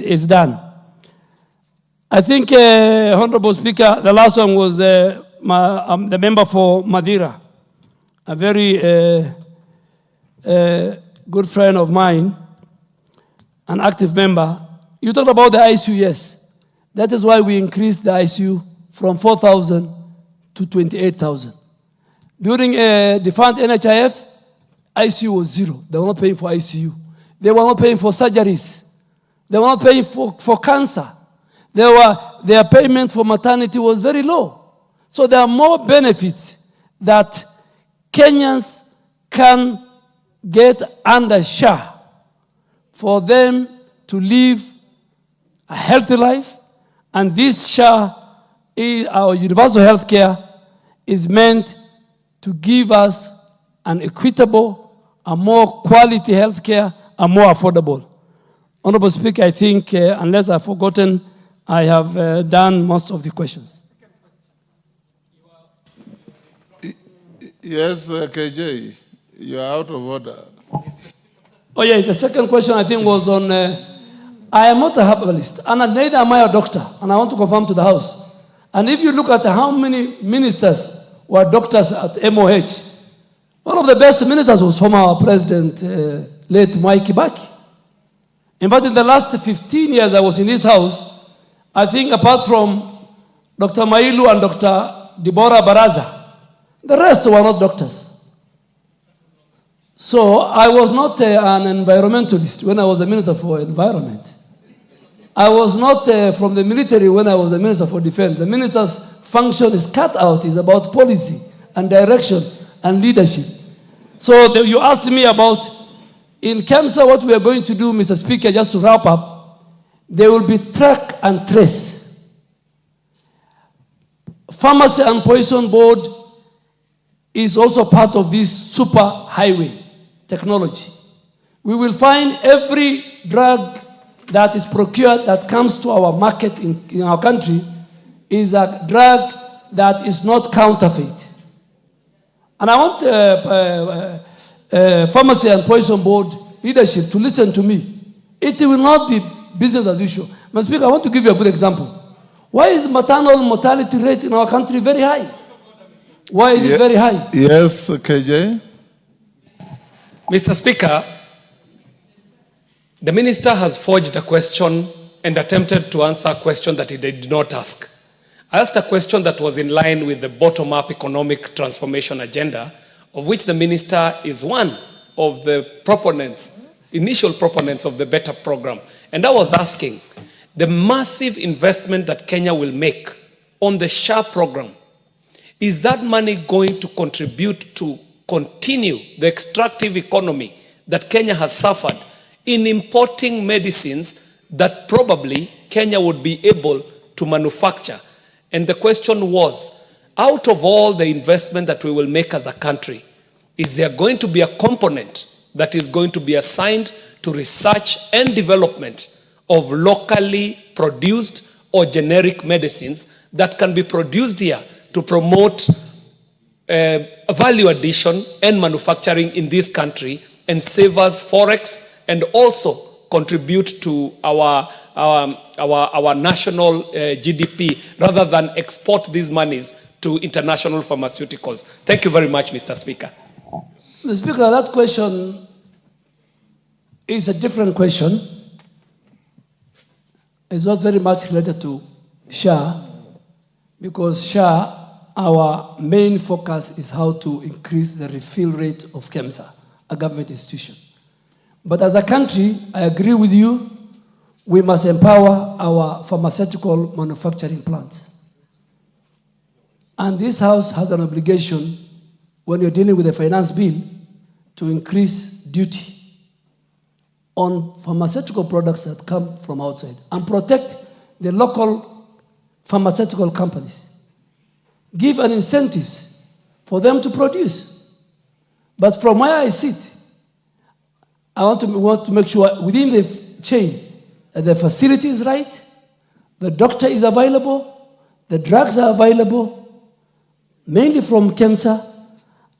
is done. I think, Honorable Speaker, the last one was the member for Madeira, a very good friend of mine, an active member. You talked about the ICU, yes. That is why we increased the ICU from 4,000 to 28,000. During the fund NHIF, ICU was zero. They were not paying for ICU. They were not paying for surgeries. They were not paying for cancer. Their payment for maternity was very low. So there are more benefits that Kenyans can get under SHA for them to live a healthy life. And this SHA, our universal health care, is meant to give us an equitable, a more quality health care, and more affordable. Honorable Speaker, I think, unless I've forgotten, I have done most of the questions. Yes, KJ, you are out of order. Oh yeah, the second question I think was on, I am not a herbalist, and neither am I a doctor, and I want to confirm to the House. And if you look at how many ministers were doctors at MOH, one of the best ministers was former President, late Mwai Kibaki. In fact, in the last 15 years I was in this House, I think apart from Dr. Mailu and Dr. Deborah Baraza, the rest were not doctors. So I was not an environmentalist when I was the Minister for Environment. I was not from the military when I was the Minister for Defense. The minister's function is cut out, is about policy and direction and leadership. So you asked me about, in KEMSA, what we are going to do, Mr. Speaker, just to wrap up, there will be track and trace. Pharmacy and Poison Board is also part of this super highway technology. We will find every drug that is procured that comes to our market in our country is a drug that is not counterfeit. And I want Pharmacy and Poison Board leadership to listen to me. It will not be business as usual. Mr. Speaker, I want to give you a good example. Why is maternal mortality rate in our country very high? Why is it very high? Yes, KJ. Mr. Speaker, the minister has forged a question and attempted to answer a question that he did not ask. I asked a question that was in line with the bottom-up economic transformation agenda, of which the minister is one of the proponents, initial proponents of the Better program. And I was asking, the massive investment that Kenya will make on the SHA program, is that money going to contribute to continue the extractive economy that Kenya has suffered in importing medicines that probably Kenya would be able to manufacture? And the question was, out of all the investment that we will make as a country, is there going to be a component that is going to be assigned to research and development of locally produced or generic medicines that can be produced here to promote value addition and manufacturing in this country and save us forex and also contribute to our national GDP rather than export these monies to international pharmaceuticals? Thank you very much, Mr. Speaker. Mr. Speaker, that question is a different question. It's not very much related to SHA, because SHA, our main focus is how to increase the refill rate of KEMSA, a government institution. But as a country, I agree with you, we must empower our pharmaceutical manufacturing plants. And this House has an obligation, when you're dealing with a finance bill, to increase duty on pharmaceutical products that come from outside and protect the local pharmaceutical companies. Give an incentives for them to produce. But from where I sit, I want to make sure within the chain that the facility is right, the doctor is available, the drugs are available, mainly from KEMSA,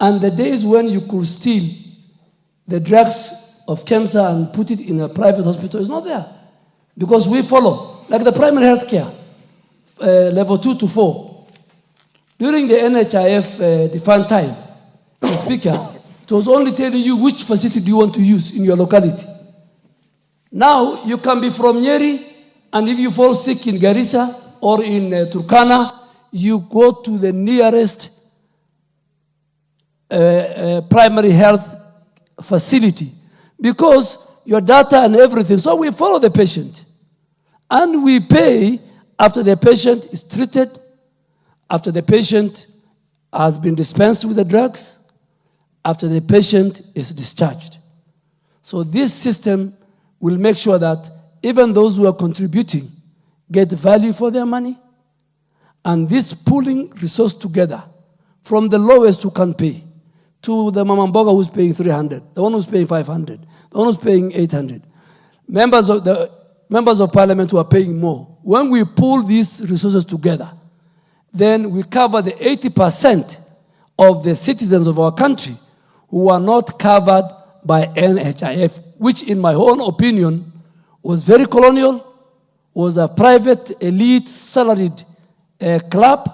and the days when you could steal the drugs of KEMSA and put it in a private hospital is not there. because we follow, like the primary health care, level 2 to 4. During the NHIF defined time, the speaker, it was only telling you which facility do you want to use in your locality. Now, you can be from Nyeri, and if you fall sick in Garissa or in Turkana, you go to the nearest primary health facility because your data and everything. So we follow the patient. And we pay after the patient is treated, after the patient has been dispensed with the drugs, after the patient is discharged. So this system will make sure that even those who are contributing get value for their money, and this pooling resource together from the lowest who can pay to the Mamamboga who's paying 300, the one who's paying 500, the one who's paying 800, members of parliament who are paying more. When we pool these resources together, then we cover the 80% of the citizens of our country who are not covered by NHIF, which in my own opinion was very colonial, was a private elite salaried club.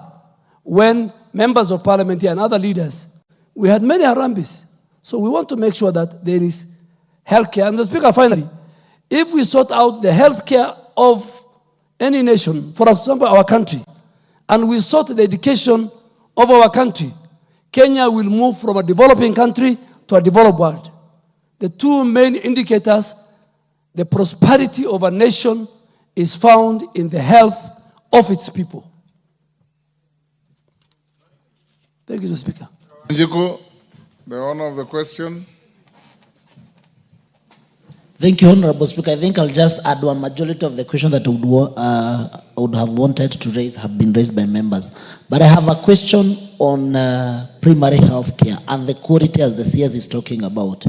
When members of parliament and other leaders, we had many Harambis. So we want to make sure that there is health care. And the Speaker, finally, if we sort out the health care of any nation, for example, our country, and we sort the education of our country, Kenya will move from a developing country to a developed world. The two main indicators, the prosperity of a nation is found in the health of its people. Thank you, Mr. Speaker. Njiku, the honor of the question. Thank you, Honorable Speaker. I think I'll just add one. Majority of the questions that I would have wanted to raise have been raised by members. But I have a question on primary health care and the quality as the CS is talking about.